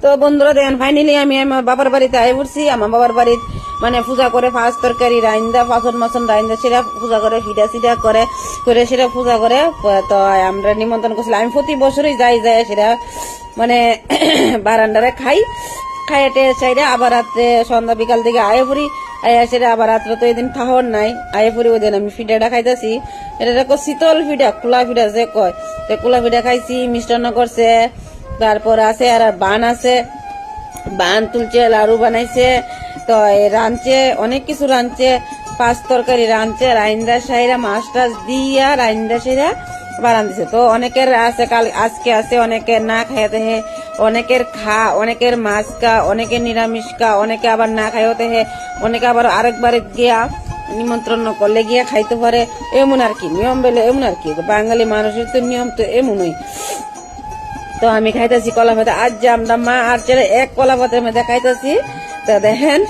তো বন্ধুরা দেখেন ফাইনালি আমি আমার বাবার বাড়িতে আয় পড়ছি। আমার বাবার বাড়ির মানে পূজা করে ফাঁস তরকারি রাইন্দা পাচন মাছন রাইন্দা সেটা পূজা করে ফিডা সিডা করে সেটা পূজা করে। তো আমরা নিমন্ত্রণ করছিলাম, আমি প্রতি বছরই যাই সেটা মানে বারান্দারে খাই খাইতে চাইরে আবার রাত্রে সন্ধ্যা বিকাল দিকে আয়ে পড়ি। আয়া সেটা আবার রাত্রে তো এদিন খাওয়ার নাই, আয়ে পড়ি ওই দিন আমি ফিডাটা খাইতেছি। এটা দেখো শীতল ফিডা খোলা ফিডা যে কয়, তো খোলা ফিডা খাইছি, মিষ্টান্ন করছে, তারপর আছে আর বান আছে, বান তুলছে, লাড়ু বানাইছে, তো রাঁধছে অনেক কিছু রাঁধছে, পাঁচ তরকারি রাঁধছে, রাইন্দা সাইরা মাছ টাছ দিয়া রাইন্দা সাইরা বানান দিছে। তো অনেকের আছে কাল আজকে আছে, অনেকের না খাইতে হে, অনেকের অনেকের মাছ খা, অনেকের নিরামিষ খা, অনেকে আবার না খাইতে হে, অনেকে আবার আরেকবার গিয়া নিমন্ত্রণ করলে গিয়া খাইতে পারে। এমন আর কি নিয়ম বেলে, এমন আর কি বাঙালি মানুষের তো নিয়ম তো এমনই। তো আমি খাইতেছি কলা পাতা, আজ যে আমরা মা আর ছেলে এক কলা পাতার মধ্যে খাইতেছি। তো দেখেন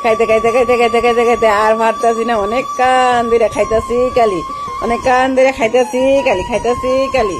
খাইতে খাইতে খাইতে খাইতে খাইতে খাইতে আর মারতেছি না, অনেক কান ধরে খাইতেছি কালি, অনেক কান ধরে খাইতেছি কালি, খাইতেছি কালি।